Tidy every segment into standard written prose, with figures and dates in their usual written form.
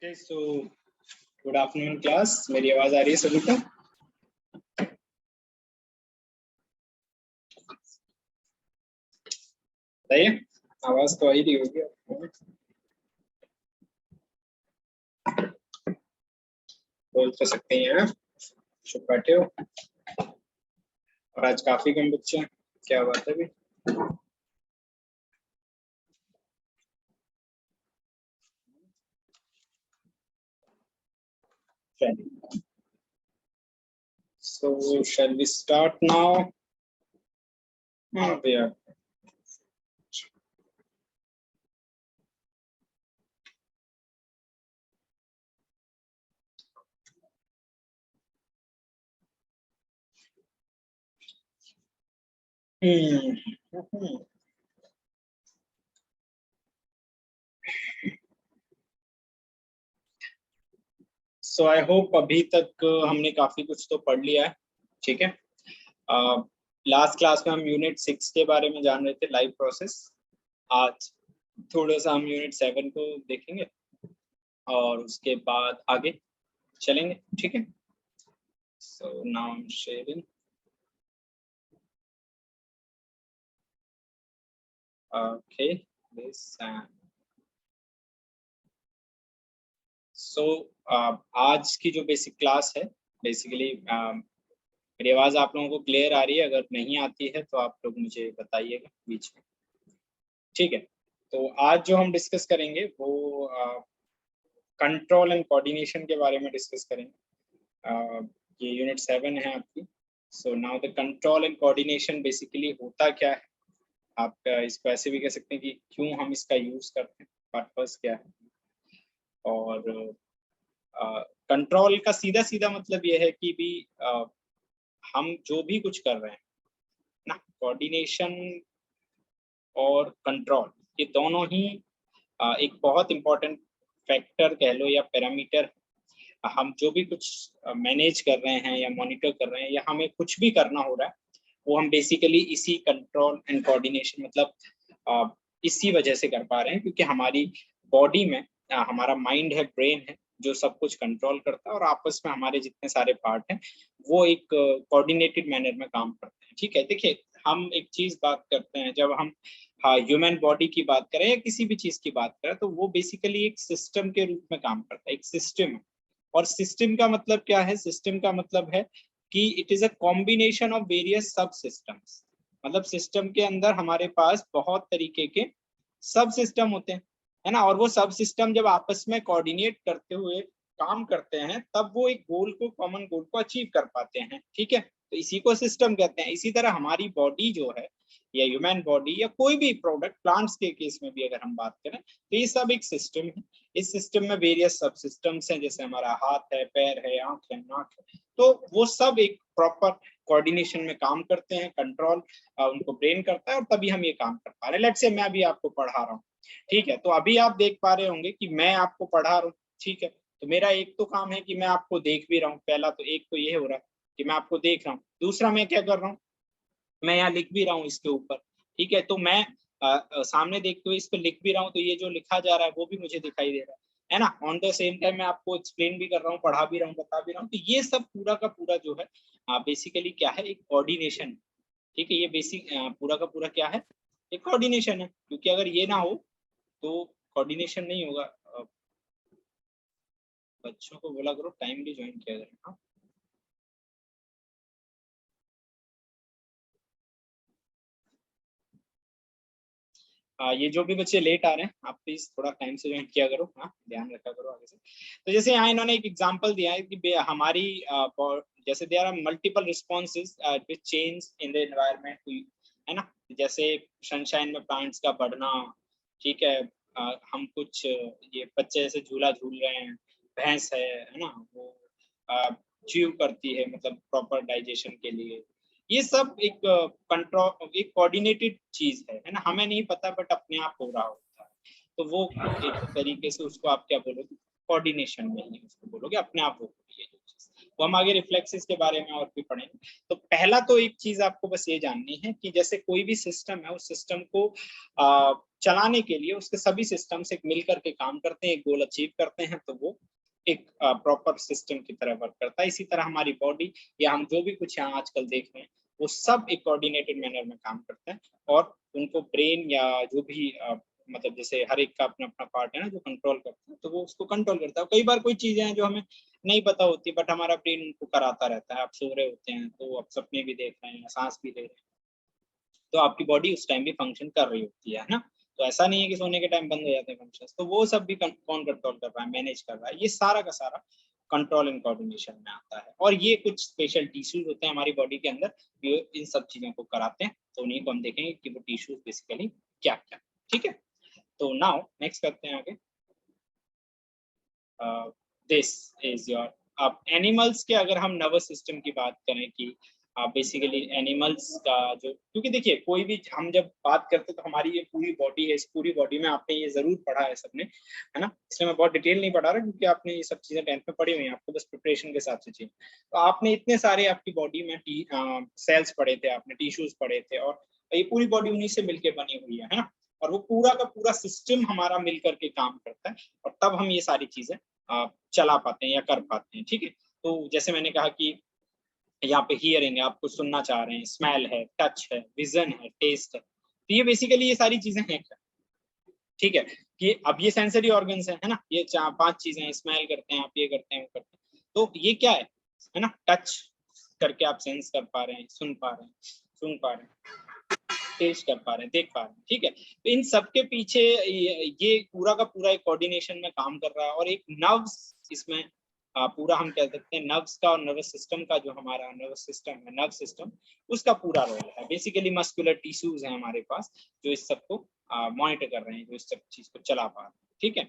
Okay so good afternoon class. मेरी आवाज आ रही है सभी को? बताइए, आवाज तो आ ही रही होगी आपको। बोल तो सकते हैं आप, चुप बैठे हो। और आज काफी कम बच्चे हैं, क्या बात है भी? So shall we start now? भैया सो आई होप अभी तक हमने काफी कुछ तो पढ़ लिया है। ठीक है, लास्ट क्लास में हम यूनिट 6 के बारे में जान रहे थे, लाइव प्रोसेस। आज थोड़ा सा हम यूनिट 7 को देखेंगे और उसके बाद आगे चलेंगे। ठीक है, so now I am sharing. Okay this so आज की जो बेसिक क्लास है, बेसिकली मेरी आवाज आप लोगों को क्लियर आ रही है? अगर नहीं आती है तो आप लोग मुझे बताइएगा बीच में। ठीक है, तो आज जो हम डिस्कस करेंगे वो कंट्रोल एंड कोऑर्डिनेशन के बारे में डिस्कस करेंगे। ये यूनिट 7 है आपकी। So now the control and coordination basically होता क्या है, आप इसको ऐसे भी कह सकते हैं कि क्यों हम इसका यूज करते हैं, पर्पस क्या है। और कंट्रोल का सीधा सीधा मतलब ये है कि भी हम जो भी कुछ कर रहे हैं ना, कोऑर्डिनेशन और कंट्रोल, ये दोनों ही एक बहुत इंपॉर्टेंट फैक्टर कह लो या पैरामीटर। हम जो भी कुछ मैनेज कर रहे हैं या मॉनिटर कर रहे हैं या हमें कुछ भी करना हो रहा है, वो हम बेसिकली इसी कंट्रोल एंड कोऑर्डिनेशन मतलब इसी वजह से कर पा रहे हैं, क्योंकि हमारी बॉडी में हमारा माइंड है, ब्रेन है, जो सब कुछ कंट्रोल करता है, और आपस में हमारे जितने सारे पार्ट हैं वो एक कोऑर्डिनेटेड मैनर में काम करते हैं। ठीक है, देखिए हम एक चीज बात करते हैं, जब हम ह्यूमन बॉडी की बात करें या किसी भी चीज की बात करें, तो वो बेसिकली एक सिस्टम के रूप में काम करता है, एक सिस्टम है। और सिस्टम का मतलब क्या है? सिस्टम का मतलब है कि it is a combination of various सब सिस्टम्स। मतलब सिस्टम के अंदर हमारे पास बहुत तरीके के सब सिस्टम होते हैं, है ना। और वो सब सिस्टम जब आपस में कोऑर्डिनेट करते हुए काम करते हैं, तब वो एक गोल को, कॉमन गोल को अचीव कर पाते हैं। ठीक है, तो इसी को सिस्टम कहते हैं। इसी तरह हमारी बॉडी जो है, या ह्यूमन बॉडी या कोई भी प्रोडक्ट, प्लांट्स के केस में भी अगर हम बात करें, तो ये सब एक सिस्टम है। इस सिस्टम में वेरियस सब सिस्टम्स हैं, जैसे हमारा हाथ है, पैर है, आंख है, नाक है, तो वो सब एक प्रॉपर कोऑर्डिनेशन में काम करते हैं। कंट्रोल उनको ब्रेन करता है, और तभी हम ये काम कर पा रहे हैं। लेट्स से मैं अभी आपको पढ़ा रहा हूँ, ठीक है, तो अभी आप देख पा रहे होंगे कि मैं आपको पढ़ा रहा हूँ। ठीक है, तो मेरा एक तो काम है कि मैं आपको देख भी रहा हूँ, पहला तो एक तो ये हो रहा है कि मैं आपको देख रहा हूँ। दूसरा मैं क्या कर रहा हूँ, मैं यहाँ लिख भी रहा हूँ इसके ऊपर। ठीक है, तो मैं सामने देखते हुए इस पर लिख भी रहा हूँ, तो ये जो लिखा जा रहा है वो भी मुझे दिखाई दे रहा है ना। ऑन द सेम टाइम मैं आपको एक्सप्लेन भी कर रहा हूँ, पढ़ा भी रहा हूँ, बता भी रहा हूँ। तो ये सब पूरा का पूरा जो है बेसिकली क्या है, एक कोऑर्डिनेशन। ठीक है, ये बेसिक पूरा का पूरा क्या है, एक कोऑर्डिनेशन है। क्योंकि अगर ये ना हो तो कोऑर्डिनेशन नहीं होगा। बच्चों को बोला करो टाइमली ज्वाइन किया करें। हाँ, ये जो भी बच्चे लेट आ रहे हैं, आप प्लीज थोड़ा टाइम से ज्वाइन किया करो। हाँ, ध्यान रखा करो आगे से। तो जैसे यहाँ इन्होंने एक एग्जांपल दिया है कि हमारी जैसे there are multiple responses which change in the environment, है ना। जैसे सनशाइन में प्लांट्स का बढ़ना, ठीक है। हम कुछ ये बच्चे जैसे झूला झूल रहे हैं, भैंस है ना, वो च्यू करती है, मतलब प्रॉपर डाइजेशन के लिए। ये सब एक कंट्रोल, एक कोऑर्डिनेटेड चीज है ना। हमें नहीं पता, बट अपने आप हो रहा होता है। तो वो एक तरीके से उसको आप क्या बोलोगे, कोऑर्डिनेशन में ही उसको बोलोगे, अपने आप हो रही है जो चीज। वो हम आगे रिफ्लेक्सेस के बारे में और भी पढ़ेंगे। तो पहला तो एक चीज आपको बस ये जाननी है कि जैसे कोई भी सिस्टम है, उस सिस्टम को चलाने के लिए उसके सभी सिस्टम्स एक मिलकर के काम करते हैं, एक गोल अचीव करते हैं, तो वो एक प्रॉपर सिस्टम की तरह वर्क करता है। इसी तरह हमारी बॉडी या हम जो भी कुछ यहाँ आजकल देख रहे हैं वो सब एक कोऑर्डिनेटेड मैनर में काम करते हैं, और उनको ब्रेन या जो भी मतलब जैसे हर एक का अपना अपना पार्ट है ना जो कंट्रोल करता है, तो वो उसको कंट्रोल करता है। कई बार कोई चीजें हैं जो हमें नहीं पता होती, बट हमारा ब्रेन उनको कराता रहता है। आप सो रहे होते हैं तो आप सपने भी देख रहे हैं, सांस भी ले रहे हैं, तो आपकी बॉडी उस टाइम भी फंक्शन कर रही होती है ना। तो ऐसा नहीं है कि सोने के टाइम बंद हो जाते हैं फंक्शंस, तो वो सब भी कौन कंट्रोल कर रहा है, मैनेज कर रहा है, ये सारा का सारा कंट्रोल एंड कोऑर्डिनेशन में आता है। और ये कुछ स्पेशल टिश्यूज होते हैं हमारी बॉडी के अंदर, ये इन सब चीजों को कराते हैं, तो उन्हीं को हम देखेंगे कि वो टिश्यूज बेसिकली क्या क्या। ठीक है, तो नाउ नेक्स्ट करते हैं आगे। दिस इज योर, अब एनिमल्स के अगर हम नर्वस सिस्टम की बात करें कि बेसिकली एनिमल्स का जो, क्योंकि देखिए कोई भी हम जब बात करते हैं तो हमारी ये पूरी बॉडी है, इस पूरी बॉडी में आपने ये जरूर पढ़ा है सबने, है ना, इसलिए मैं बहुत डिटेल नहीं पढ़ा रहा क्योंकि आपने ये सब चीजें 10th में पढ़ी हुई हैं, आपको बस प्रिपरेशन के हिसाब से चाहिए। तो आपने इतने सारे आपकी बॉडी में सेल्स पढ़े थे, आपने टिश्यूज पढ़े थे, और ये पूरी बॉडी उन्हीं से मिलकर बनी हुई है ना, और वो पूरा का पूरा सिस्टम हमारा मिलकर के काम करता है, और तब हम ये सारी चीजें चला पाते हैं या कर पाते हैं। ठीक है, तो जैसे मैंने कहा कि यहाँ पे हियरिंग है, आप कुछ सुनना चाह रहे हैं, स्मेल है, टच है, विजन है, टेस्ट है, तो ये बेसिकली ये सारी चीजें हैं। ठीक है, कि अब ये सेंसरी ऑर्गन्स है ना, ये 5 चीजें हैं, स्मेल करते हैं आप, ये करते हैं, वो करते हैं, तो ये क्या है ना, टच करके आप सेंस कर पा रहे हैं, सुन पा रहे हैं, टेस्ट कर पा रहे हैं, देख पा रहे हैं। ठीक है, तो इन सब के पीछे ये पूरा का पूरा एक कोऑर्डिनेशन में काम कर रहा है, और एक नर्व्स इसमें पूरा हम कह सकते हैं नर्व्स का और नर्वस सिस्टम का, जो हमारा नर्वस सिस्टम है, नर्व सिस्टम, उसका पूरा रोल है। बेसिकली मस्कुलर टिश्यूज हैं हमारे पास जो इस सबको मॉनिटर कर रहे हैं, जो इस सब चीज को चला पा रहे हैं। ठीक है,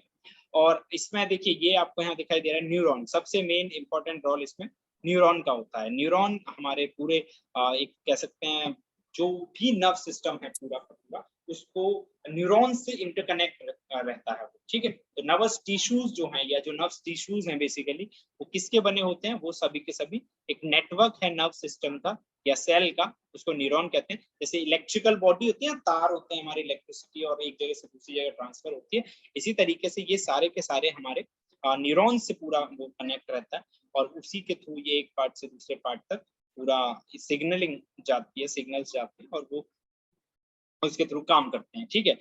और इसमें देखिए ये आपको यहाँ दिखाई दे रहा है न्यूरॉन, सबसे मेन इंपॉर्टेंट रोल इसमें न्यूरॉन का होता है। न्यूरॉन हमारे पूरे एक कह सकते हैं जो भी नर्व सिस्टम है पूरा का पूरा, उसको न्यूरॉन से इंटरकनेक्ट रहता है। ठीक है, तो नर्वस टिश्यूज जो हैं या जो नर्व टिश्यूज हैं बेसिकली वो किसके बने होते हैं, वो सभी के सभी एक नेटवर्क है नर्व सिस्टम का या सेल का, उसको न्यूरॉन कहते हैं। जैसे इलेक्ट्रिकल बॉडी होती है, तार होते हैं हमारे, इलेक्ट्रिसिटी और एक जगह से दूसरी जगह ट्रांसफर होती है, इसी तरीके से ये सारे के सारे हमारे न्यूरॉन से पूरा वो कनेक्ट रहता है, और उसी के थ्रू ये एक पार्ट से दूसरे पार्ट तक पूरा सिग्नलिंग जाती है, सिग्नल्स जाते हैं, और वो उसके थ्रू काम करते हैं। ठीक है,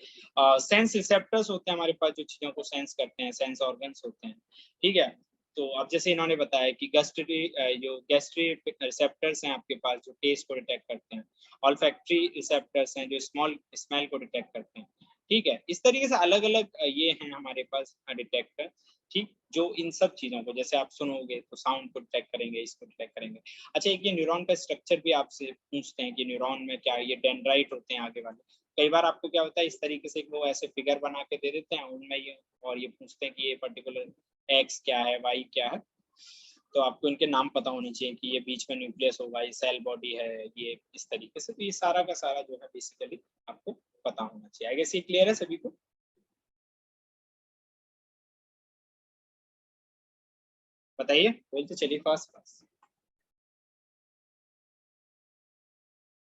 सेंस रिसेप्टर्स होते हैं हमारे पास जो चीजों को सेंस करते हैं, सेंस ऑर्गन्स होते हैं। ठीक है, तो अब जैसे इन्होंने बताया कि गैस्ट्री रिसेप्टर्स हैं आपके पास जो टेस्ट को डिटेक्ट करते हैं, ऑल्फैक्टरी रिसेप्टर्स हैं जो स्मेल को डिटेक्ट करते हैं। ठीक है, इस तरीके से अलग अलग ये हैं हमारे पास डिटेक्टर। ठीक, जो इन सब चीजों को, जैसे आप सुनोगे तो साउंड को डिटेक्ट करेंगे, इसको डिटेक्ट करेंगे। अच्छा, एक ये न्यूरॉन का स्ट्रक्चर भी आपसे पूछते हैं कि न्यूरॉन में क्या ये डेंड्राइट होते हैं आगे वाले, कई बार आपको क्या होता है इस तरीके से वो ऐसे फिगर बना के दे देते हैं उनमें ये, और ये पूछते हैं कि ये पर्टिकुलर एक्स क्या है, वाई क्या है, तो आपको इनके नाम पता होने चाहिए कि ये बीच में न्यूक्लियस होगा, ये सेल बॉडी है, ये इस तरीके से। तो ये सारा का सारा जो है बेसिकली आपको पता होना चाहिए। आई गेस ये क्लियर है सभी को? बताइए, बोलते चलिए फास्ट फास्ट।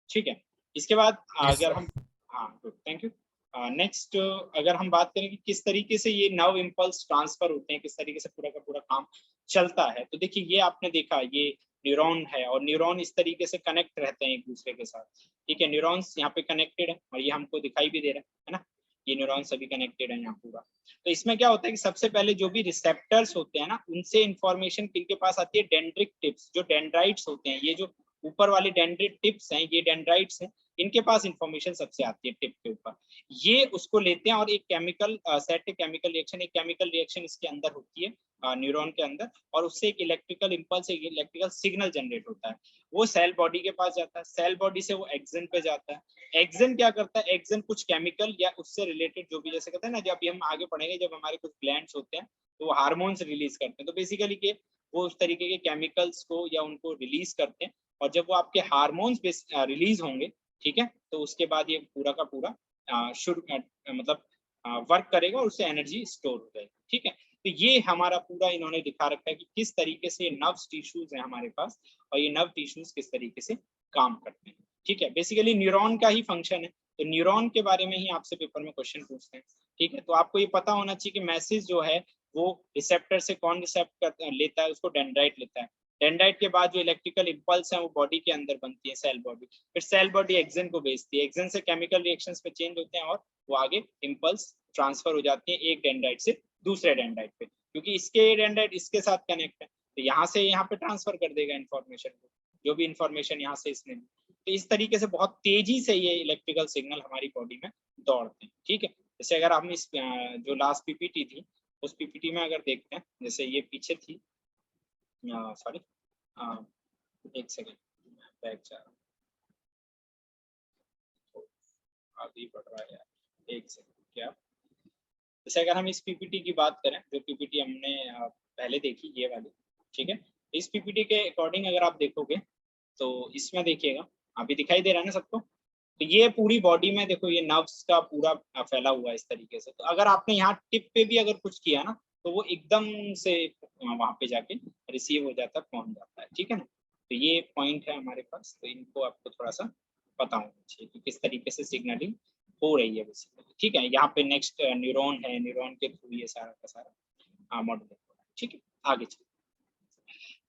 ठीक है, इसके बाद यस अगर सर। हम, हाँ गुड, थैंक यू। नेक्स्ट अगर हम बात करें कि किस तरीके से ये नर्व इम्पल्स ट्रांसफर होते हैं, किस तरीके से पूरा का पूरा काम चलता है, तो देखिए ये आपने देखा ये न्यूरॉन है, और न्यूरॉन इस तरीके से कनेक्ट रहते हैं एक दूसरे के साथ। ठीक है, न्यूरॉन्स यहाँ पे कनेक्टेड है, और ये हमको दिखाई भी दे रहा है ना, ये न्यूरॉन सभी कनेक्टेड है यहाँ पूरा। तो इसमें क्या होता है कि सबसे पहले जो भी रिसेप्टर्स होते हैं ना, उनसे इंफॉर्मेशन किनके पास आती है, डेंड्रिक टिप्स, जो डेंड्राइट्स होते हैं, ये जो ऊपर वाले डेंड्रिट टिप्स हैं, ये डेंड्राइट्स हैं, इनके पास इंफॉर्मेशन सबसे आती है टिप के ऊपर। ये उसको लेते हैं और एक केमिकल सेट केमिकल रिएक्शन, एक केमिकल रिएक्शन इसके अंदर होती है न्यूरॉन के अंदर, और उससे एक इलेक्ट्रिकल इंपल्स, एक इलेक्ट्रिकल सिग्नल जनरेट होता है। वो सेल बॉडी के पास जाता है, सेल बॉडी से वो एक्सन पे जाता है। एक्सन क्या करता है, एक्सन कुछ केमिकल या उससे रिलेटेड जो भी, जैसे कहते हैं ना, जब हम आगे पढ़ेंगे, जब हमारे कुछ ग्लैंड्स होते हैं तो वो हार्मोन्स रिलीज करते हैं, तो बेसिकली के वो उस तरीके के केमिकल्स को या उनको रिलीज करते हैं, और जब वो आपके हार्मोन्स रिलीज होंगे, ठीक है, तो उसके बाद ये पूरा का पूरा शुरू मतलब वर्क करेगा और उससे एनर्जी स्टोर हो जाएगी। ठीक है, तो ये हमारा पूरा इन्होंने दिखा रखा है कि किस तरीके से नर्व टिश्यूज हैं हमारे पास, और ये नर्व टिश्यूज किस तरीके से काम करते हैं। ठीक है, बेसिकली न्यूरॉन का ही फंक्शन है, तो न्यूरॉन के बारे में ही आपसे पेपर में क्वेश्चन पूछते हैं, ठीक है। तो आपको ये पता होना चाहिए कि मैसेज जो है वो रिसेप्टर से कौन रिसेप्ट लेता है, उसको डेंड्राइट लेता है। डेंड्राइट के बाद जो इलेक्ट्रिकल इम्पल्स है वो बॉडी के अंदर बनती है, सेल बॉडी, फिर सेल बॉडी एक्सन को भेजती है, एक्सन से केमिकल रिएक्शंस पे चेंज होते हैं और वो आगे इम्पल्स ट्रांसफर हो जाती है एक डेंड्राइट से दूसरे डेंड्राइट पे, क्योंकि इसके डेंड्राइट इसके साथ कनेक्ट है, तो यहाँ से यहाँ पे ट्रांसफर कर देगा इन्फॉर्मेशन को, जो भी इन्फॉर्मेशन यहाँ से इसने ली। तो इस तरीके से बहुत तेजी से ये इलेक्ट्रिकल सिग्नल हमारी बॉडी में दौड़ते हैं, ठीक है। जैसे अगर हम इस जो लास्ट पीपीटी थी उस पीपीटी में अगर देखते हैं, जैसे ये पीछे थी, सॉरी एक सेकेंड बैक जा रहा हूँ, आगे बढ़ रहा है यार, एक सेकेंड। क्या जैसे अगर हम इस पीपीटी की बात करें, जो पीपीटी हमने पहले देखी ये वाली, ठीक है, इस पीपीटी के अकॉर्डिंग अगर आप देखोगे तो इसमें देखिएगा, अभी दिखाई दे रहा है ना सबको, तो ये पूरी बॉडी में देखो ये नर्व्स का पूरा फैला हुआ है इस तरीके से। तो अगर आपने यहाँ टिप पे भी अगर कुछ किया ना तो वो एकदम से वहां पे जाके रिसीव हो जाता है, पहुंच जाता है, ठीक है ना। तो ये पॉइंट है हमारे पास, तो इनको आपको थोड़ा सा पता होना चाहिए कि किस तरीके से सिग्नलिंग हो रही है बेसिकली, ठीक है। यहाँ पे नेक्स्ट न्यूरॉन है, न्यूरॉन के थ्रू ये सारा का सारा मॉडल हो रहा है, ठीक है। आगे चलिए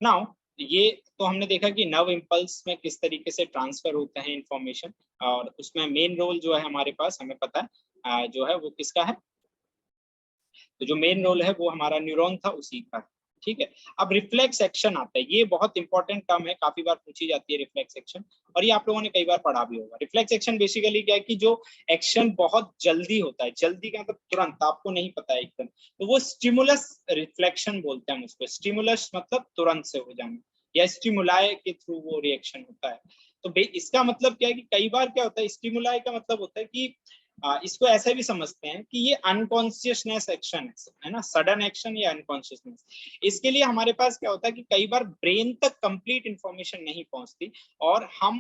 नाउ, ये तो हमने देखा कि नर्व इम्पल्स में किस तरीके से ट्रांसफर होता है इंफॉर्मेशन, और उसमें मेन रोल जो है हमारे पास हमें पता है जो है वो किसका है, तो जो मेन रोल है वो हमारा न्यूरॉन था उसी का, ठीक है। अब रिफ्लेक्स एक्शन आता है, ये बहुत इंपॉर्टेंट टर्म है, काफी बार पूछी जाती है रिफ्लेक्स एक्शन, और ये आप लोगों ने कई बार पढ़ा भी होगा। रिफ्लेक्स एक्शन बेसिकली क्या है कि जो एक्शन बहुत जल्दी होता है, जल्दी का मतलब तुरंत, आपको नहीं पता है एकदम, तो वो स्टिमुलस रिफ्लेक्शन बोलते हैं हम उसको। स्टिमुलस मतलब तुरंत से हो जाना, या स्टिमुलाई के थ्रू वो रिएक्शन होता है। तो इसका मतलब क्या है कि कई बार क्या होता है, स्टिमुलाई का मतलब होता है कि इसको ऐसे भी समझते हैं कि ये अनकॉन्शियसनेस एक्शन है ना, सडन एक्शन या अनकॉन्शियसनेस। इसके लिए हमारे पास क्या होता है कि कई बार ब्रेन तक कंप्लीट इंफॉर्मेशन नहीं पहुंचती, और हम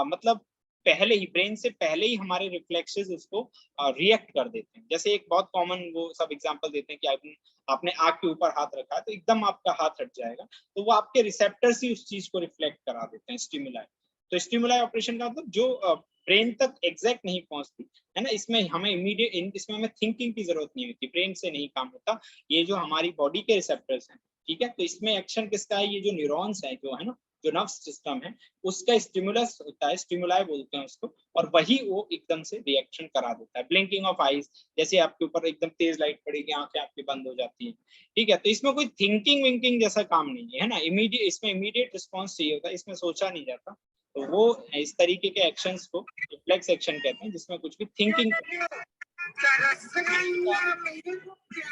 मतलब पहले ही, ब्रेन से पहले ही हमारे रिफ्लेक्सेस उसको रिएक्ट कर देते हैं। जैसे एक बहुत कॉमन वो सब एग्जांपल देते हैं कि आपने आग के ऊपर हाथ रखा है तो एकदम आपका हाथ हट जाएगा, तो वो आपके रिसेप्टर्स ही उस चीज को रिफ्लेक्ट करा देते हैं, स्टिमुलाई। तो स्टिमुलाई ऑपरेशन का मतलब जो ब्रेन तक एग्जैक्ट नहीं पहुंचती है ना, इसमें हमें इमीडिएट, इसमें हमें थिंकिंग की जरूरत नहीं होती, ब्रेन से नहीं काम होता, ये जो हमारी बॉडी के रिसेप्टर्स हैं, ठीक है। तो इसमें एक्शन किसका है, ये जो न्यूरॉन्स है जो है ना, जो नर्व सिस्टम है उसका स्टिमुलस होता है, स्टिमुलाई बोलते हैं उसको, और वही वो एकदम से रिएक्शन करा देता है। ब्लिंकिंग ऑफ आईज, जैसे आपके ऊपर एकदम तेज लाइट पड़ेगी, आंखें आपकी बंद हो जाती है, ठीक है। तो इसमें कोई थिंकिंग विंकिंग जैसा काम नहीं है ना, इमीडिएट, इसमें इमीडिएट रिस्पॉन्स चाहिए होता है, इसमें सोचा नहीं जाता। तो वो इस तरीके के एक्शंस को रिफ्लेक्स एक्शन कहते हैं, जिसमें कुछ भी थिंकिंग।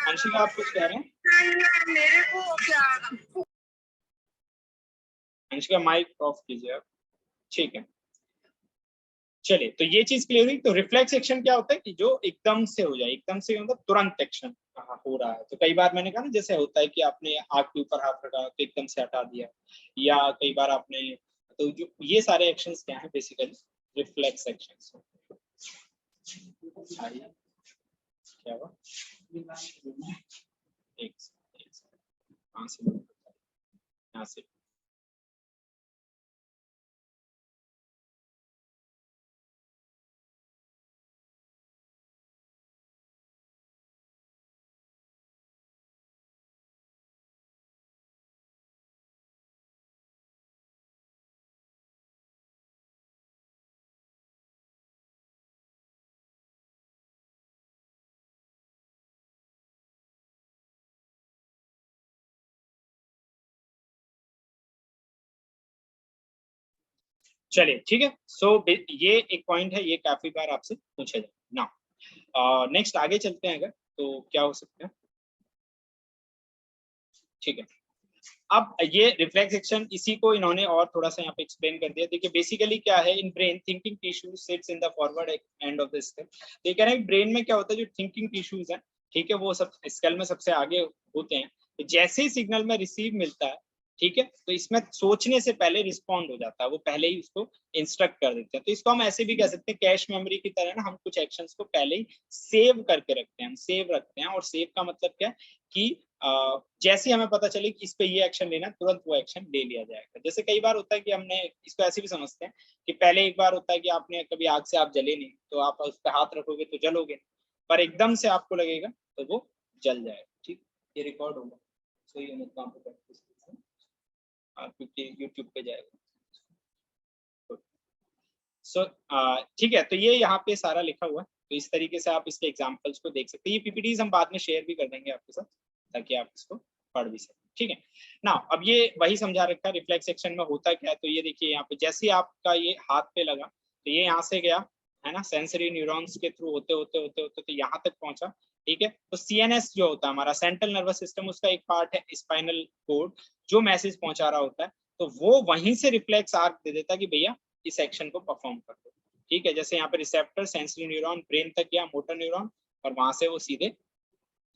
अंशिका आप कुछ कह रहे हैं? अंशिका माइक ऑफ कीजिए आप, ठीक है। चलिए, तो ये चीज क्लियर हुई। तो रिफ्लेक्स एक्शन क्या होता है कि जो एकदम से हो जाए, एकदम से मतलब तुरंत एक्शन हो रहा है। तो कई बार मैंने कहा ना, जैसे होता है कि आपने आग के ऊपर हाथ रखा तो एकदम से हटा दिया, या कई बार आपने, तो जो ये सारे एक्शंस क्या है बेसिकली रिफ्लेक्स एक्शंस। क्या हुआ, एक कहाँ से, यहाँ से। चलिए ठीक है। सो ये एक पॉइंट है, ये काफी बार आपसे पूछा जाए ना। नेक्स्ट आगे चलते हैं अगर, तो क्या हो सकता है, ठीक है। अब ये रिफ्लेक्स एक्शन, इसी को इन्होंने और थोड़ा सा यहाँ पे एक्सप्लेन कर दिया। देखिए बेसिकली क्या है, in brain thinking tissue sits in the forward end of the skull. तो ये कह रहे हैं ब्रेन में क्या होता है, जो थिंकिंग टिश्यूज है, ठीक है, वो सब स्कल में सबसे आगे होते हैं। तो जैसे ही सिग्नल में रिसीव मिलता है, ठीक है। तो इसमें सोचने से पहले रिस्पॉन्ड हो जाता है, वो पहले ही उसको इंस्ट्रक्ट कर देते हैं। तो इसको हम ऐसे भी कह सकते हैं कैश मेमोरी की तरह ना, हम कुछ एक्शंस को पहले ही सेव करके रखते हैं, हम सेव रखते हैं। और सेव का मतलब क्या है कि जैसे हमें पता चले कि इस पे ये एक्शन लेना, तुरंत वो एक्शन ले लिया जाएगा। जैसे कई बार होता है कि हमने इसको ऐसे भी समझते हैं कि पहले एक बार होता है कि आपने कभी आग से आप जले नहीं, तो आप उस पर हाथ रखोगे तो जलोगे, पर एकदम से आपको लगेगा तो वो जल जाएगा। ठीक, ये रिकॉर्ड होगा, सो ये काम पे प्रैक्टिस क्योंकि यूट्यूब पे जाएगा। सो ठीक है, तो ये यहाँ पे सारा लिखा हुआ है। तो इस तरीके से आप इसके एग्जांपल्स को देख सकते हैं। ये पीपीटीज हम बाद में शेयर भी कर देंगे आपके साथ, ताकि आप इसको पढ़ भी सकें। ठीक है ना, अब ये वही समझा रखा है रिफ्लेक्स एक्शन में होता क्या है। तो ये देखिए यहाँ पे जैसे ही आपका ये हाथ पे लगा, तो ये यहाँ से गया है ना, सेंसरी न्यूरॉन्स के थ्रू होते होते होते होते तो यहाँ तक पहुंचा। ठीक है, तो सीएनएस जो होता है हमारा सेंट्रल नर्वस सिस्टम, उसका एक पार्ट है स्पाइनल कोड, जो मैसेज पहुंचा रहा होता है। तो वो वहीं से रिफ्लेक्स आर्क दे देता है कि भैया इस एक्शन को परफॉर्म कर दो। ठीक है, जैसे यहाँ पे रिसेप्टर सेंसरी न्यूरॉन ब्रेन तक गया, मोटर न्यूरॉन, और वहां से वो सीधे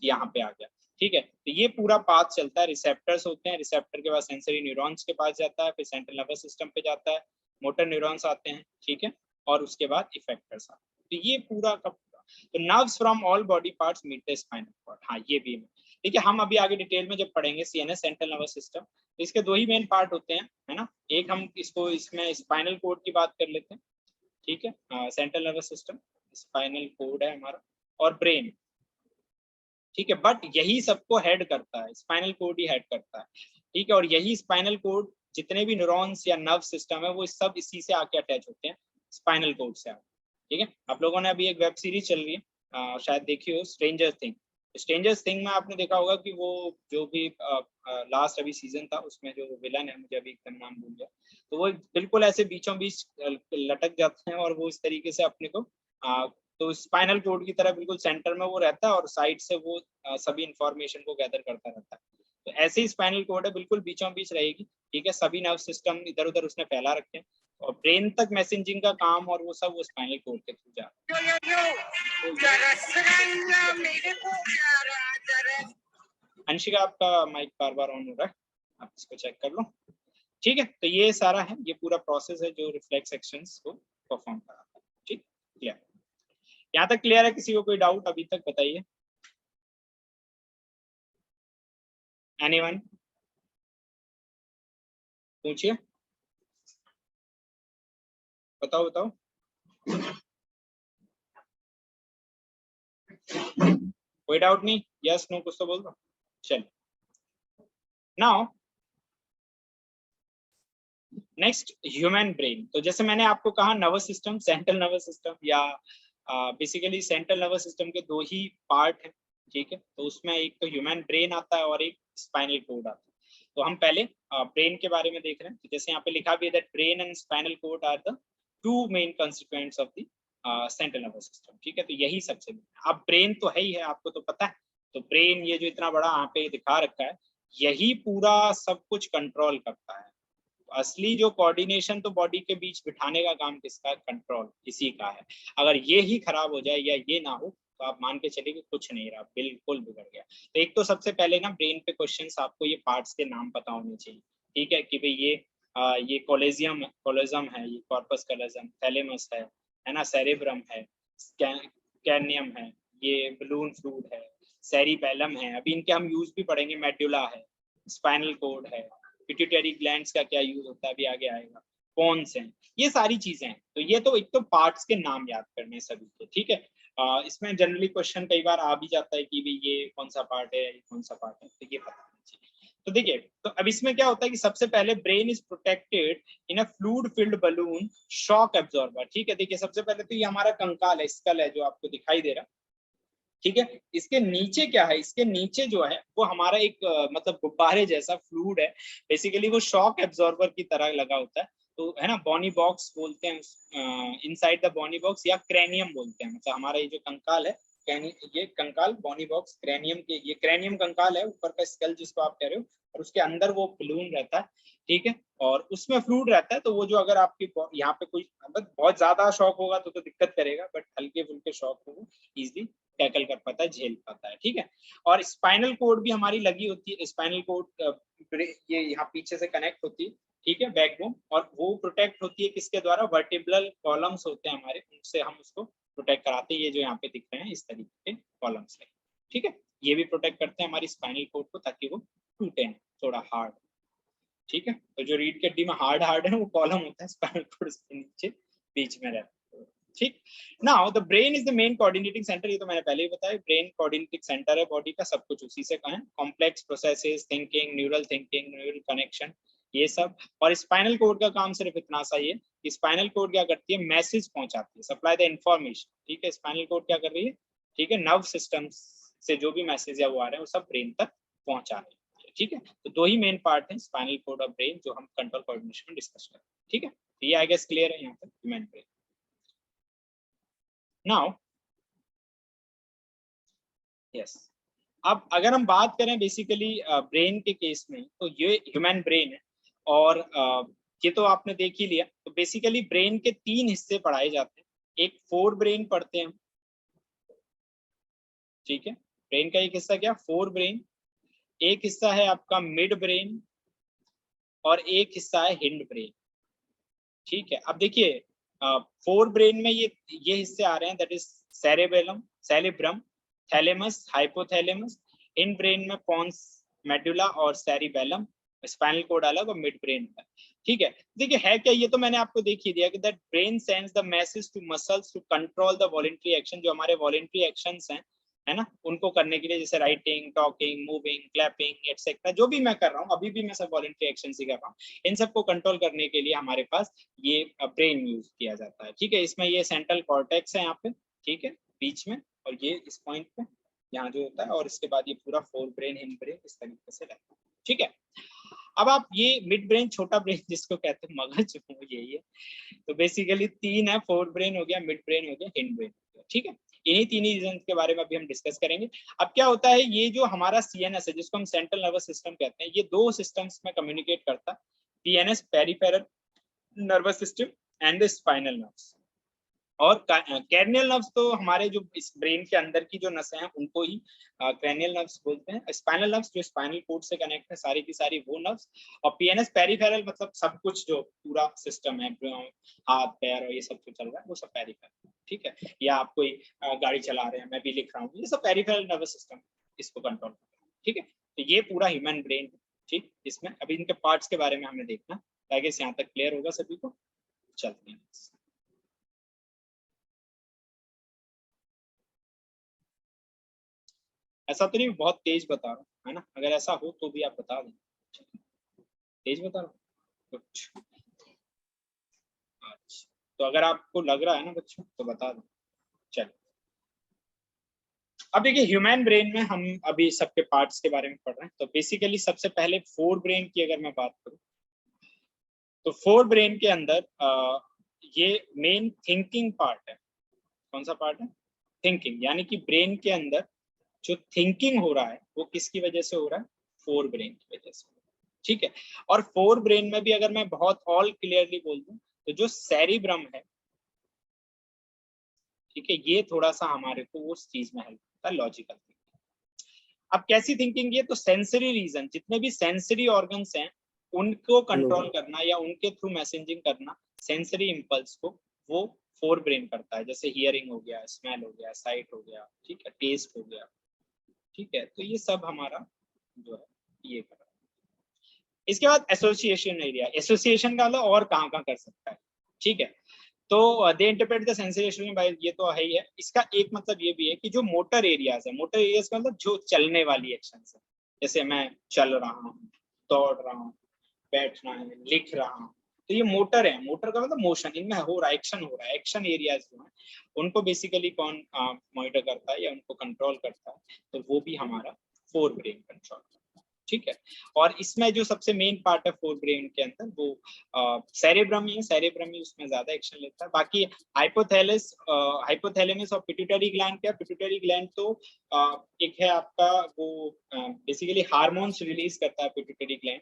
यहाँ पे आ गया। ठीक है, तो ये पूरा पाथ चलता है, रिसेप्टर्स होते हैं, रिसेप्टर के बाद सेंसरी न्यूरॉन्स के पास जाता है, फिर सेंट्रल नर्वस सिस्टम पे जाता है, मोटर न्यूरॉन्स आते हैं। ठीक है, और उसके बाद इफेक्टर्स आते हैं। तो ये पूरा का पूरा, तो nerves from all body parts meet the spinal cord. हाँ, ये भी है। ठीक है, हम अभी आगे डिटेल में जब पढ़ेंगे सीएनएस सेंट्रल नर्वस सिस्टम, तो इसके दो ही मेन पार्ट होते हैं, है ना। एक हम इसको इसमें स्पाइनल कोड की बात कर लेते हैं। ठीक है, central nervous system, spinal cord है हमारा, और ब्रेन। ठीक है, बट यही सबको हेड करता है, स्पाइनल कोड ही हेड करता है। ठीक है, और यही स्पाइनल कोड, जितने भी न्यूरॉन्स या नर्व सिस्टम है, वो सब इसी से आके अटैच होते हैं, स्पाइनल कोड से। ठीक है, आप लोगों ने अभी एक वेब सीरीज चल रही है, शायद देखी हो, स्ट्रेंजर थिंग। स्ट्रेंजर थिंग में आपने देखा होगा कि वो जो भी लास्ट अभी सीजन था, उसमें जो विलन है, मुझे अभी एकदम नाम भूल गया, तो वो बिल्कुल ऐसे बीचों बीच लटक जाते हैं, और वो इस तरीके से अपने को तो स्पाइनल कोड की तरह बिल्कुल सेंटर में वो रहता है, और साइड से वो सभी इंफॉर्मेशन को गैदर करता रहता है। तो ऐसे ही स्पाइनल कोड है, बिल्कुल बीचों बीच रहेगी। ठीक है, सभी नर्व सिस्टम इधर उधर उसने फैला रखे हैं, और ब्रेन तक मैसेजिंग का काम और वो सब वो स्पाइनल कोड के थ्रू जा रहा है। अंशिका, आपका माइक बार बार ऑन हो रहा है, आप इसको चेक कर लो। ठीक है, तो ये सारा है, ये पूरा प्रोसेस है जो रिफ्लेक्स एक्शंस को परफॉर्म कराता है। ठीक, क्लियर, यहाँ तक क्लियर है? किसी को कोई डाउट अभी तक बताइए। एनीवन, पूछिए, बताओ बताओ। कोई डाउट नहीं, यस नो कुछ तो बोल दो। चल, नाउ नेक्स्ट ह्यूमन ब्रेन। तो जैसे मैंने आपको कहा, nervous system, central nervous system, या बेसिकली सेंट्रल नर्वस सिस्टम के दो ही पार्ट है। ठीक है, तो उसमें एक तो ह्यूमन ब्रेन आता है और एक स्पाइनल कोड आता है। तो हम पहले ब्रेन के बारे में देख रहे हैं। तो जैसे यहाँ पे लिखा भी है that brain and spinal cord are the two main constituents of the central nervous system. ठीक है, तो यही सबसे, अब ब्रेन तो है ही है, आपको तो पता है। तो ब्रेन ये जो इतना बड़ा यहाँ पे दिखा रखा है, यही पूरा सब कुछ कंट्रोल करता है। असली जो कोऑर्डिनेशन तो बॉडी के बीच बिठाने का काम किसका, कंट्रोल इसी का है। अगर ये ही खराब हो जाए या ये ना हो, तो आप मान के चलिए कि कुछ नहीं रहा, बिल्कुल बिगड़ गया। तो एक तो सबसे पहले ना ब्रेन पे क्वेश्चंस, आपको ये पार्ट्स के नाम पता होने चाहिए। ठीक है, कि भाई ये कोलेजम है, ये कॉर्पस कैलोजम, थैलेमस है ना, सेरेब्रम है, कैनियम है, ये बलून फ्लूइड है, सेरिबेलम है, अभी इनके हम यूज भी पढ़ेंगे, मेडुला है, स्पाइनल कोड है, पिट्यूटरी ग्लैंड्स का क्या यूज होता है अभी आगे आएगा, पोन्स हैं, ये सारी चीजें हैं। तो ये तो एक तो पार्ट्स के नाम याद करने सभी के। ठीक है, इसमें जनरली क्वेश्चन कई बार आ भी जाता है कि भाई ये कौन सा पार्ट है, ये कौन सा पार्ट है, तो ये पता होना चाहिए। तो देखिए, तो अब इसमें क्या होता है कि सबसे पहले brain is protected in a fluid filled balloon shock absorber. ठीक है, देखिए सबसे पहले तो ये हमारा कंकाल है, स्कल है जो आपको दिखाई दे रहा। ठीक है, इसके नीचे क्या है, इसके नीचे जो है वो हमारा एक मतलब गुब्बारे जैसा फ्लूइड है, बेसिकली वो शॉक एब्जॉर्बर की तरह लगा होता है। तो है ना, बॉनी बॉक्स बोलते हैं इनसाइड द बॉनी बॉक्स, या क्रेनियम बोलते हैं, मतलब हमारा ये जो कंकाल है ये कंकाल बोनी बॉक्स क्रेनियम के, ये क्रेनियम कंकाल है, ऊपर का स्कल जिसको आप कह रहे हो, और उसके अंदर वो बलून रहता है, ठीक है, और उसमें फ्लूइड रहता है। तो वो जो अगर आपकी यहाँ पे कोई बहुत ज्यादा शॉक होगा तो दिक्कत करेगा, बट हल्के फुल्के शॉक को वो इजिली टैकल कर पाता है, झेल पाता है, ठीक है। और स्पाइनल कोड भी हमारी लगी होती है, स्पाइनल कोड ये यहाँ पीछे से कनेक्ट होती है, ठीक है, बैकबोन, और वो प्रोटेक्ट होती है किसके द्वारा, वर्टिब्रल कॉलम्स होते हैं हमारे, उनसे हम उसको प्रोटेक्ट कराते हैं। ये जो यहाँ पे दिख रहे हैं इस तरीके के कॉलम्स है, ठीक है, ये भी प्रोटेक्ट करते हैं हमारी स्पाइनल कोड को, ताकि वो टूटे ना, थोड़ा हार्ड, ठीक है। तो जो रीढ़ की हड्डी में हार्ड है वो कॉलम होता है, स्पाइनल कोड उसके नीचे बीच में रहता है, ठीक। Now the brain is the main coordinating centre, ये तो मैंने पहले ही बताया, ब्रेन कोऑर्डिनेटिंग सेंटर है बॉडी का, सब कुछ उसी से कहें, complex processes, thinking, neural connection, ये सब। और स्पाइनल कोड का काम सिर्फ इतना सा ही है कि स्पाइनल कोड क्या करती है, मैसेज पहुंचाती है, सप्लाई द इंफॉर्मेशन, ठीक है। स्पाइनल कोड क्या कर रही है, ठीक है, नर्व सिस्टम से जो भी मैसेज है वो आ रहे हैं वो सब ब्रेन तक पहुंचा रहे हैं, ठीक है। तो दो ही मेन पार्ट है, स्पाइनल कोड और ब्रेन, जो हम कंट्रोल कोऑर्डिनेशन में डिस्कस करें, ठीक है। तो ये आई गेस क्लियर है यहाँ पर ह्यूमन ब्रेन। नाउ यस, अब अगर हम बात करें बेसिकली ब्रेन के केस में, तो ये ह्यूमन ब्रेन है, और ये तो आपने देख ही लिया। तो बेसिकली ब्रेन के तीन हिस्से पढ़ाए जाते हैं, एक फोर ब्रेन पढ़ते हैं, ठीक है, ब्रेन का एक हिस्सा क्या, फोर ब्रेन, एक हिस्सा है आपका मिड ब्रेन, और एक हिस्सा है हिंड ब्रेन, ठीक है। अब देखिए फोर ब्रेन में ये हिस्से आ रहे हैं, that is cerebellum, cerebrum, thalamus, hypothalamus, in brain में पॉन्स, मेडुला और सेरिबेलम, स्पाइनल कोड अलग और मिड ब्रेन का, ठीक है। देखिए है क्या, ये तो मैंने आपको देख ही दिया कि that brain sends the message to muscles to control the voluntary action, जो हमारे वॉलंटरी एक्शंस हैं, है ना, उनको करने के लिए, जैसे writing, talking, moving, clapping etcetera, जो भी मैं कर रहा हूँ, अभी भी मैं सब वॉलंटरी एक्शन ही कर रहा हूँ, इन सबको कंट्रोल करने के लिए हमारे पास ये ब्रेन यूज किया जाता है, ठीक है। इसमें ये सेंट्रल कॉर्टेक्स है यहाँ पे, ठीक है, बीच में, और ये इस पॉइंट पे यहाँ जो होता है, और इसके बाद ये पूरा फोर ब्रेन, हिंड ब्रेन इस तरीके से रहता है, ठीक है। अब आप ये मिड ब्रेन, छोटा ब्रेन जिसको कहते हैं मगज, वो यही है। तो बेसिकली तीन है, फोर ब्रेन हो गया, मिड ब्रेन हो गया, हिंड ब्रेन हो गया, ठीक है। इन्हीं तीन रीजन के बारे में अभी हम डिस्कस करेंगे। अब क्या होता है, ये जो हमारा सीएनएस है, जिसको हम सेंट्रल नर्वस सिस्टम कहते हैं, ये दो सिस्टम्स में कम्युनिकेट करता है, PNS, peripheral nervous system, and spinal nerves. और कैर्नियल नर्व्स तो हमारे जो इस ब्रेन के अंदर की जो नसें हैं उनको ही क्रैनियल नर्व्स बोलते हैं। स्पाइनल नर्व्स जो स्पाइनल कोड से कनेक्ट है, सारी की सारी वो नर्व्स। और पीएनएस, पेरिफेरल, मतलब सब कुछ जो पूरा सिस्टम है, हाथ पैर और ये सब जो चल रहा है वो सब पेरिफेरल, ठीक है। या आप कोई गाड़ी चला रहे हैं, मैं भी लिख रहा हूँ, ये सब पेरिफेरल नर्वस सिस्टम इसको कंट्रोल कर रहा है, ठीक है। तो ये पूरा ह्यूमन ब्रेन, ठीक। इसमें अभी इनके पार्ट्स के बारे में हमें देखना, ताकि यहाँ तक क्लियर होगा सभी को। चलते हैं, ऐसा तो नहीं बहुत तेज बता रहा हूँ, है ना, अगर ऐसा हो तो भी आप बता दें, तेज बता रहा हूँ कुछ। अच्छा, तो अगर आपको लग रहा है ना बच्चों तो बता दो। चलो, अब देखिए ह्यूमन ब्रेन में हम अभी सबके पार्ट्स के बारे में पढ़ रहे हैं। तो बेसिकली सबसे पहले फोर ब्रेन की अगर मैं बात करूं, तो फोर ब्रेन के अंदर ये मेन थिंकिंग पार्ट है। कौन सा पार्ट है, थिंकिंग, यानी कि ब्रेन के अंदर जो थिंकिंग हो रहा है वो किसकी वजह से हो रहा है, फोर ब्रेन की वजह से, ठीक है। और फोर ब्रेन में भी अगर मैं बहुत ऑल क्लियरली बोल दूं, तो जो सेरिब्रम है, ठीक है, ये थोड़ा सा हमारे को उस चीज में हेल्प करता है, लॉजिकल थिंकिंग। अब कैसी थिंकिंग, ये तो सेंसरी रीजन, जितने भी सेंसरी ऑर्गन्स हैं उनको हेलो। कंट्रोल करना या उनके थ्रू मैसेजिंग करना, सेंसरी इम्पल्स को, वो फोर ब्रेन करता है। जैसे हियरिंग हो गया, स्मेल हो गया, साइट हो गया, ठीक है, टेस्ट हो गया, ठीक है। तो ये सब हमारा जो है ये कर रहा है। इसके बाद एसोसिएशन एरिया, एसोसिएशन का मतलब और कहाँ कहाँ कर सकता है, ठीक है। तो दे इंटरप्रेट द सेंसेशन बाय, ये तो है ही है। इसका एक मतलब ये भी है कि जो मोटर एरियाज है, मोटर एरियाज का मतलब जो चलने वाली एक्शन है, जैसे मैं चल रहा हूँ, दौड़ रहा हूँ, बैठना है, लिख रहा हूँ, तो ये मोटर है। मोटर का मतलब मोशन, इनमें हो रहा है, एक्शन हो रहा है। एक्शन एरियाज जो है उनको बेसिकली कौन मॉनिटर करता है या उनको कंट्रोल करता है, तो वो भी हमारा फोर ब्रेन कंट्रोल। ठीक है। और इसमें जो सबसे मेन पार्ट है फोर ब्रेन के अंदर वो सेरेब्रम ही है, सेरेब्रम ही उसमें ज्यादा एक्शन लेता है। बाकी हाइपोथैलेमस और पिट्यूटरी ग्लैंड, क्या पिट्यूटरी ग्लैंड तो एक है आपका वो बेसिकली हार्मोन्स रिलीज करता है पिट्यूटरी ग्लैंड,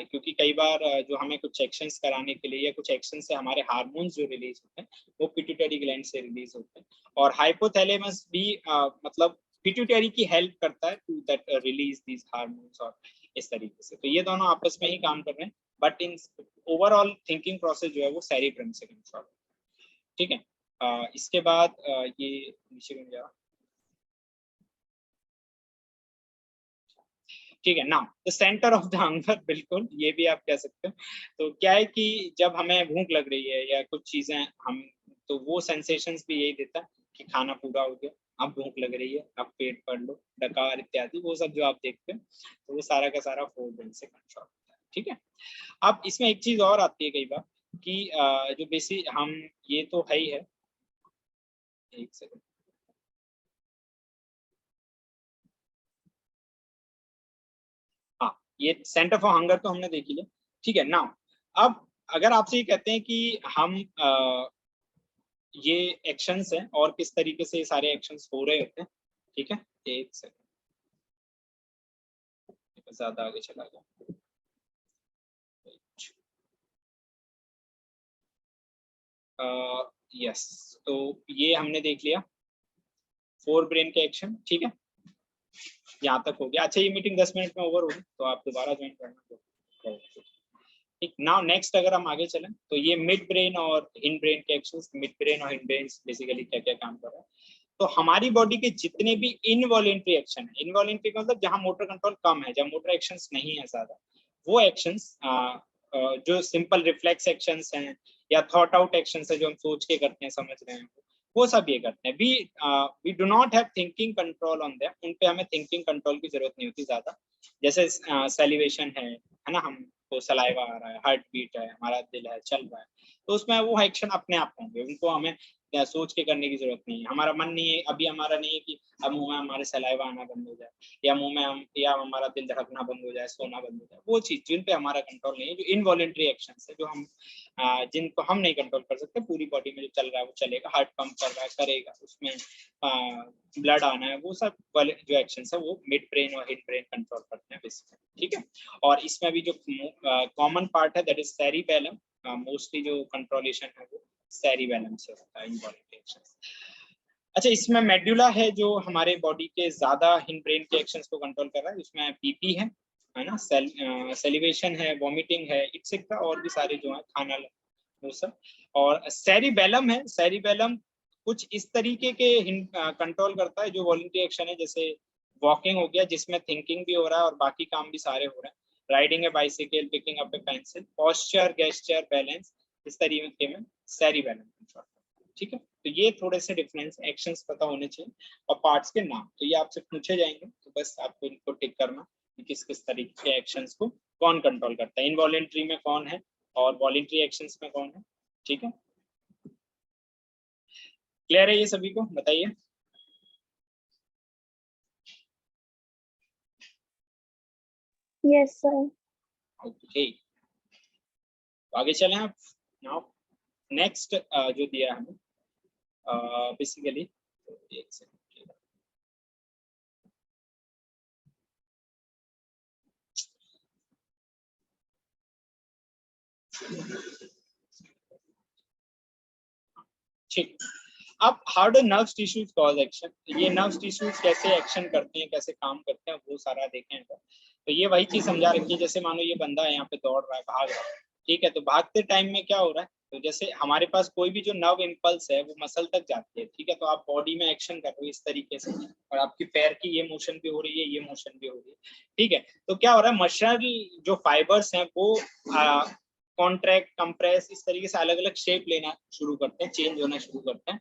क्योंकि कई बार जो हमें कुछ एक्शंस कराने के लिए या कुछ एक्शन से हमारे हार्मोन्स जो रिलीज होते हैं वो पिट्यूटरी ग्लैंड से रिलीज होते हैं। और हाइपोथैलेमस भी मतलब पिट्यूटरी की हेल्प करता है to that release these hormones और इस तरीके से। तो ये दोनों आपस में ही काम कर रहे हैं, but in overall thinking process जो है वो सेरिब्रम से कंट्रोल, ठीक है। इसके बाद ये नीचे में जा, ठीक है। Now the centre of the hunger, बिल्कुल ये भी आप कह सकते हो। तो क्या है कि जब हमें भूख लग रही है या कुछ चीजें हम, तो वो सेंसेशंस भी यही देता है कि खाना पूरा हो गया, अब भूख लग रही है, अब पेट भर लो, डकार इत्यादि वो सब जो आप देखते हैं, तो वो सारा का सारा फोर ब्रेन से कंट्रोल होता है, ठीक है। अब इसमें एक चीज और आती है कई बार कि जो बेसिक हम, ये तो है ही है, एक सेकंड, हाँ ये सेंटर फॉर हंगर तो हमने देख लिया, ठीक है। नाउ अब अगर आपसे ये कहते हैं कि हम ये एक्शंस हैं और किस तरीके से ये सारे एक्शंस हो रहे होते हैं, ठीक है। एक सेकंड, ज्यादा आगे चला गया। यस, तो ये हमने देख लिया फोर ब्रेन के एक्शन, ठीक है, यहाँ तक हो गया। अच्छा ये मीटिंग 10 मिनट में ओवर होगी तो आप दोबारा ज्वाइन करना, ठीक। नाउ नेक्स्ट अगर हम आगे चलें तो ये मिड ब्रेन और हिंड ब्रेन के एक्शंस, मिड ब्रेन और हिंड ब्रेन बेसिकली क्या क्या काम कर रहा है। तो हमारी बॉडी के जितने भी इनवॉलेंट्री एक्शन है, इनवॉलेंट्री का मतलब जहां मोटर कंट्रोल कम है, जहां मोटर एक्शंस नहीं है ज्यादा, वो एक्शंस जो सिंपल रिफ्लेक्स एक्शंस हैं या थॉट आउट एक्शंस है जो हम सोच के करते हैं, समझ रहे हैं, वो सब ये करते हैं। We do not have thinking control on them, उन पे हमें थिंकिंग कंट्रोल की जरूरत नहीं होती ज्यादा। जैसे सेलिवेशन है ना, हमको सलाइवा आ रहा है, हार्ट बीट है, हमारा दिल है चल रहा है, तो उसमें वो एक्शन अपने आप होंगे, उनको हमें सोच के करने की जरूरत नहीं है। हमारा मन नहीं है अभी, हमारा नहीं है कि अब मुंह में हमारे सलाइवा आना बंद हो जाए या मुंह में हम या हमारा दिल धड़कना बंद हो जाए, सोना बंद हो जाए, वो चीज जिन पे हमारा कंट्रोल नहीं है, जो इनवॉलेंट्री एक्शन है, जो हम जिनको हम नहीं कंट्रोल कर सकते, पूरी बॉडी में जो चल रहा है वो चलेगा, हार्ट पंप कर रहा है करेगा, उसमें ब्लड आना है, वो सब वाले जो एक्शन है वो मिड ब्रेन और हिड ब्रेन कंट्रोल करते हैं बेसिकली, ठीक है। और इसमें भी जो कॉमन पार्ट है दैट इज सेरिबेलम, मोस्टली जो कंट्रोलेशन है वो सेरिबेलम से होता है, इनवॉलेंट्री एक्शंस। अच्छा इसमें मेडुला है जो हमारे बॉडी के ज्यादा हिंड ब्रेन के एक्शंस को कंट्रोल कर रहा है, उसमें पीपी है ना, सेलिवेशन है, वॉमिटिंग है, इट्सेट्रा, और भी सारे जो है खाना वो सब। और सेरिबेलम है, सेरिबेलम कुछ इस तरीके के कंट्रोल करता है जो वॉलंटरी एक्शन है, जैसे वॉकिंग हो गया जिसमें थिंकिंग भी हो रहा है और बाकी काम भी सारे हो रहे हैं, राइडिंग ए बाइसिकल, पिकिंग अप ए पेंसिल, पोस्चर, गेस्चर, बैलेंस, इस तरीके में सेरिबेलम कंट्रोल, ठीक है। तो ये थोड़े से डिफरेंस एक्शंस पता होने चाहिए, और पार्ट्स के नाम तो ये आपसे पूछे जाएंगे, तो बस आपको इनको टिक करना कि किस किस तरीके के एक्शंस को कौन कंट्रोल करता है, इनवॉलेंट्री में कौन है और वॉलेंट्री एक्शंस में कौन है, ठीक है। क्लियर है ये सभी को, बताइए। Yes sir. ओके, आगे चलें आप। नाउ नेक्स्ट जो दिया है हमें बेसिकली, एक सेकंड, ठीक। अब how do nerve tissues cause action, ये नर्व टिश्यूज कैसे एक्शन करते हैं, कैसे काम करते हैं, वो सारा देखें। तो ये वही चीज समझा रखी है, जैसे मानो ये बंदा है यहाँ पे दौड़ रहा है, भाग रहा है, ठीक है, तो भागते टाइम में क्या हो रहा है, तो जैसे हमारे पास कोई भी जो नर्व इम्पल्स है वो मसल तक जाती है, ठीक है, तो आप बॉडी में एक्शन कर रहे हो इस तरीके से, और आपकी पैर की ये मोशन भी हो रही है, ये मोशन भी हो रही है, ठीक है। तो क्या हो रहा है, मसल जो फाइबर्स हैं वो कॉन्ट्रैक्ट, कंप्रेस, इस तरीके से अलग अलग शेप लेना शुरू करते हैं, चेंज होना शुरू करते हैं,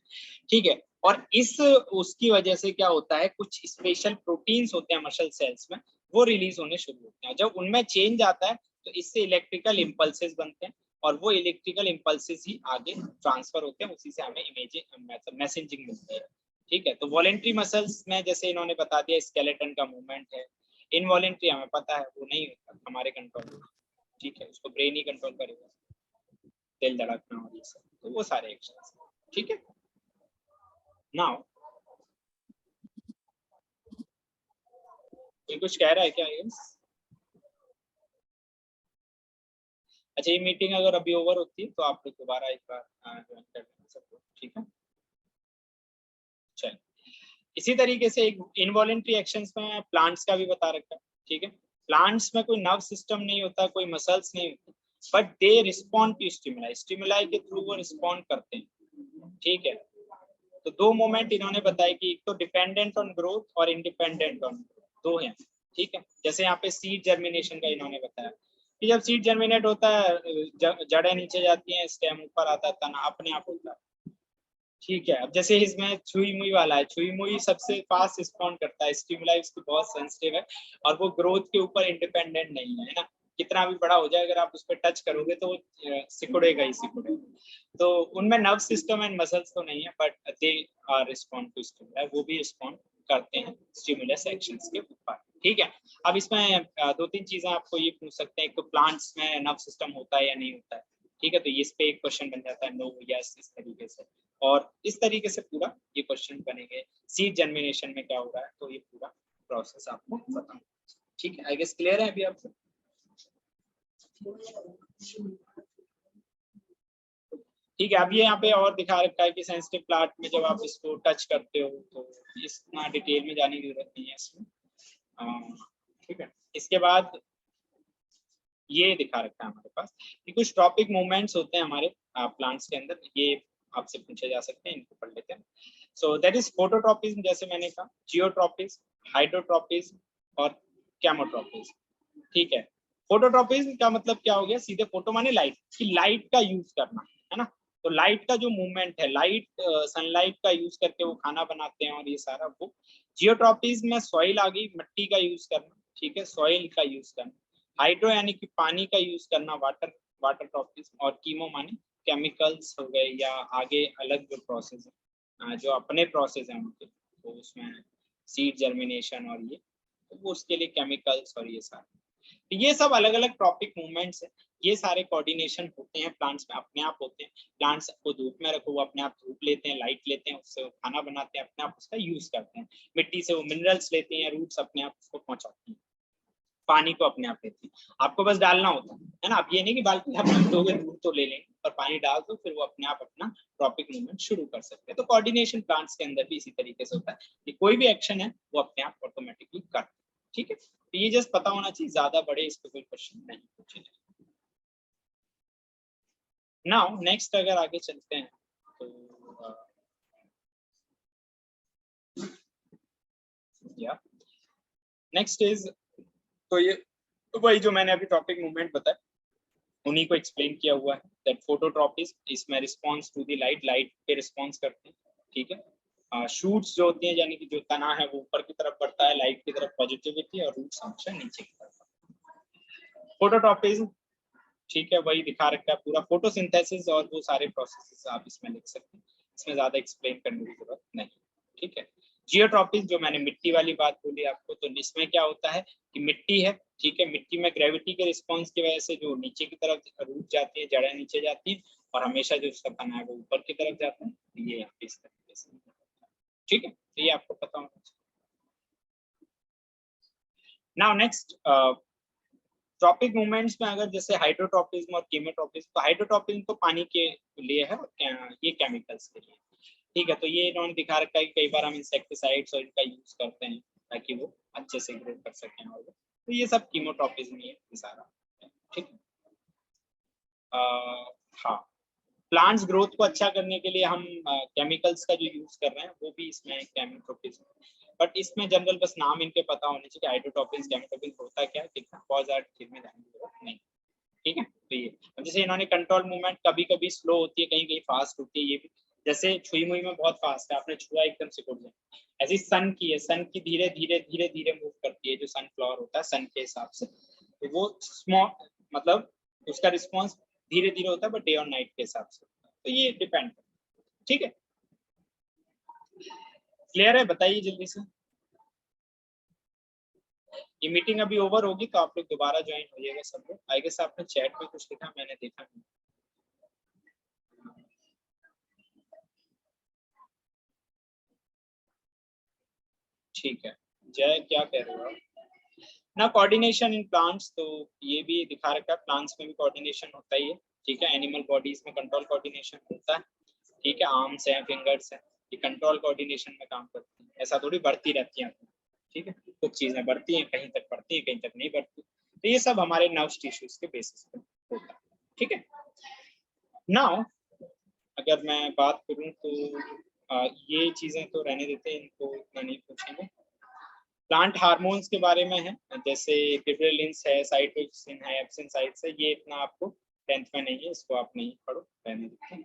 ठीक है। और इस उसकी वजह से क्या होता है, कुछ स्पेशल प्रोटीन्स होते हैं मसल सेल्स में, वो रिलीज होने शुरू होते हैं। जब उनमें चेंज आता है तो इससे इलेक्ट्रिकल इम्पल्सेस बनते हैं, और वो इलेक्ट्रिकल इम्पल्सेस ही आगे ट्रांसफर होते हैं, उसी से हमें इमेजिंग मैसेजिंग मिलती है, ठीक है। तो वॉलेंट्री मसल्स में जैसे इन्होंने बता दिया, स्केलेटन का मूवमेंट है, इनवॉलेंट्री हमें पता है वो नहीं होता हमारे कंट्रोल में, ठीक है, उसको ब्रेन ही कंट्रोल करेगा, दिल धड़कना और ये सब, तो वो सारे एक्शंस, ठीक है। नाउ ये कुछ कह रहा है क्या? यस, अच्छा, ये मीटिंग अगर अभी ओवर होती है तो आप लोग दोबारा एक बार ज्वाइन कर लेना सबको, ठीक है। चलिए, इसी तरीके से एक इनवॉलेंट्री एक्शंस में प्लांट्स का भी बता रखा है, ठीक है। प्लांट्स में कोई नर्व सिस्टम नहीं होता, कोई मसल्स नहीं होती, but they respond to stimuli, stimuli के थ्रू वो रिस्पॉन्ड करते हैं, ठीक है। तो दो मोमेंट इन्होंने बताया कि एक तो डिपेंडेंट ऑन ग्रोथ और इंडिपेंडेंट ऑन ग्रोथ, दो हैं, ठीक है। जैसे यहाँ पे सीड जर्मिनेशन का इन्होंने बताया कि जब सीड जर्मिनेट होता है, जड़ें नीचे जाती हैं, स्टेम ऊपर आता है, तना अपने आप होता है, ठीक है। अब जैसे इसमें छुई मुई वाला है, छुई मुई सबसे फास्ट रिस्पॉन्ड करता है, स्टिमुलाई उसकी बहुत सेंसिटिव है, और वो ग्रोथ के ऊपर इंडिपेंडेंट नहीं है, ना। कितना भी बड़ा हो जाए, अगर आप उस पर टच करोगे तो वो सिकुड़ेगा ही सिकुड़ेगा। तो उनमें नर्व सिस्टम एंड मसल्स तो नहीं है, but they are respond to stimuli, वो भी रिस्पॉन्ड करते हैं स्टिमुलस एक्शंस के ऊपर, ठीक है। अब इसमें दो तीन चीजें आपको ये पूछ सकते हैं, एक तो प्लांट्स में नर्व सिस्टम होता है या नहीं होता है, ठीक है। तो इस पे एक क्वेश्चन बन जाता है, नो यस, इस तरीके से, और इस तरीके से पूरा ये क्वेश्चन बनेंगे। सीड जर्मिनेशन में क्या हो रहा है, तो ये पूरा प्रोसेस आपको बताऊं, ठीक है। आई गेस क्लियर है अभी आपको? ठीक है। अब ये यहाँ पे और दिखा रखा है कि सेंसिटिव प्लांट में जब आप इसको टच करते हो तो इतना डिटेल में जाने की जरूरत नहीं है इसमें, ठीक है। इसके बाद ये दिखा रखा है हमारे पास कि कुछ टॉपिक मूवमेंट्स होते हैं हमारे प्लांट्स के अंदर, ये आपसे पूछे जा सकते हैं, इनको पढ़ लेते हैं। सो दैट इज फोटोट्रॉपिज्म, जैसे मैंने कहा, जियोट्रॉपिज्म, हाइड्रोट्रॉपिज्म और कैमोट्रॉपिज्म, ठीक है। फोटोट्रॉपिज्म का मतलब क्या हो गया, सीधे फोटो माने लाइट, कि लाइट का यूज करना, है ना। तो लाइट का जो मूवमेंट है, लाइट सनलाइट का यूज करके वो खाना बनाते हैं और ये सारा वो। जियोट्रॉपिज्म में सॉइल आ गई, मिट्टी का यूज करना, ठीक है, सॉइल का यूज करना। हाइड्रो यानी कि पानी का यूज करना, वाटर, वाटर ट्रॉपिज्म। और कीमो माने केमिकल्स हो गए या आगे अलग जो प्रोसेस है, जो अपने प्रोसेस है उनके, तो उसमें सीड जर्मिनेशन और ये, तो वो उसके लिए केमिकल्स और ये सारे, तो ये सब अलग अलग टॉपिक मूवमेंट्स है। ये सारे कोऑर्डिनेशन होते हैं प्लांट्स में, अपने आप होते हैं। प्लांट्स को धूप में रखो, वो अपने आप धूप लेते हैं, लाइट लेते हैं, उससे वो खाना बनाते हैं, अपने आप उसका यूज करते हैं। मिट्टी से वो मिनरल्स लेते हैं, रूट्स अपने आप उसको पहुंचाती हैं, पानी को अपने आप लेती है, आपको बस डालना होता है ना। आप ये नहीं कि बाल्टी आप दोगे, दूध तो ले लेंगे, पर पानी डाल दो, फिर वो अपने आप अपना टॉपिक मूवमेंट शुरू कर सकते हैं। तो कोऑर्डिनेशन प्लांट्स के अंदर भी इसी तरीके से होता है कि कोई भी एक्शन है वो अपने आप ऑटोमेटिकली करते हैं, ठीक है। तो ये जस्ट पता होना चाहिए, ज्यादा बड़े इस पर कोई क्वेश्चन नहीं पूछे जाए। नाउ नेक्स्ट अगर आगे चलते हैं तो या नेक्स्ट इज, तो ये वही जो मैंने अभी टॉपिक मूवमेंट बताया उन्हीं को एक्सप्लेन किया हुआ है, दैट फोटोट्रॉपिज्म, इसमें response to the light, light पे रिस्पांस करते हैं, ठीक है। शूट्स जो होती हैं, यानी कि जो तना है वो ऊपर की तरफ बढ़ता है, लाइट की तरफ पॉजिटिविटी, और रूट्स हमेशा नीचे की तरफ। फोटोट्रॉपिज्म, ठीक है, वही दिखा रखा है पूरा, फोटोसिंथेसिस और वो सारे प्रोसेसेस आप इसमें लिख सकते हैं, इसमें ज्यादा एक्सप्लेन करने की जरूरत नहीं, ठीक है। जियोट्रॉपिज्म, जो मैंने मिट्टी वाली बात बोली आपको, तो इसमें क्या होता है कि मिट्टी है, ठीक है, मिट्टी में ग्रेविटी के रिस्पांस की वजह से जो नीचे की तरफ रूट जाती है, जड़ें नीचे जाती हैं, और हमेशा जो उसका तना है वो ऊपर की तरफ जाता है, ये यहाँ पे इस तरीके से, ठीक है। तो ये आपको पता होना चाहिए। नाउ नेक्स्ट ट्रॉपिक मूवमेंट्स में, अगर जैसे हाइड्रोट्रॉपिज्म और कीमोट्रॉपिज्म, तो हाइड्रोट्रॉपिज्म तो पानी के लिए है, और ये केमिकल्स के लिए, ठीक है। तो ये इन्होंने दिखा रखा है कि कई बार हम इंसेक्टिसाइड्स और इनका यूज करते हैं ताकि वो अच्छे से ग्रो कर सकें, और तो ये सब कीमोट्रॉपिज्म ही है ये सारा, ठीक है। हाँ, प्लांट्स ग्रोथ को अच्छा करने के लिए हम केमिकल्स का जो यूज कर रहे हैं वो भी इसमें केमिट्रोपिज्म, बट इसमें जनरल बस नाम इनके पता होने चाहिए, हाइड्रोट्रॉपिज्म, केमिट्रोपिज्म होता क्या है, कितना बहुत ज्यादा डिटेल में जाने की जरूरत नहीं, ठीक है। तो ये जैसे इन्होंने कंट्रोल मूवमेंट, कभी कभी स्लो होती है, कहीं कहीं फास्ट होती है, ये भी जैसे छुई मुई में बहुत फास्ट है, आपने छुआ एकदम से उड़ जाए। ऐसी सन की है, सन की धीरे धीरे धीरे धीरे मूव करती है, जो सनफ्लावर होता है सन के हिसाब से, तो वो स्मॉल, मतलब उसका रिस्पॉन्स धीरे धीरे होता है, बट डे और नाइट के हिसाब से, तो ये डिपेंड, ठीक है। क्लियर है, बताइए जल्दी से। ये मीटिंग अभी ओवर होगी तो आप लोग दोबारा ज्वाइन हो जाएगा सब लोग। आई गेस आपने चैट में कुछ लिखा, मैंने देखा नहीं। ठीक है, जय क्या कह रहे हो आप? ना कोऑर्डिनेशन इन प्लांट्स, तो ये भी दिखा रखा है, प्लांट्स में भी कोऑर्डिनेशन होता ही है। ठीक है, एनिमल बॉडीज में कंट्रोल कोऑर्डिनेशन होता है। ठीक है, आर्म्स हैं, फिंगर्स हैं, ये कंट्रोल कोऑर्डिनेशन में काम करती है। ऐसा थोड़ी बढ़ती रहती हैं। ठीक है, कुछ चीजें बढ़ती हैं, कहीं तक बढ़ती हैं, कहीं तक नहीं बढ़ती। तो ये सब हमारे नर्व टिश्यूज के बेसिस पे होता है। ठीक है, नाउ अगर मैं बात करूं तो ये चीजें तो रहने देते हैं, इनको इतना नहीं पूछेंगे। प्लांट हार्मोन्स के बारे में है, जैसे गिबरेलिंस है, साइटोकिन है, एप्सिन साइट्स है, ये इतना आपको 10th में नहीं है, इसको आप नहीं पढ़ो, रहने देते हैं।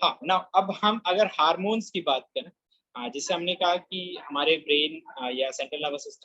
हाँ ना, अब हम अगर हार्मोन्स की बात करें, जैसे हमने कहा कि हमारे ब्रेन या सेंट्रल नर्वस सिस्टम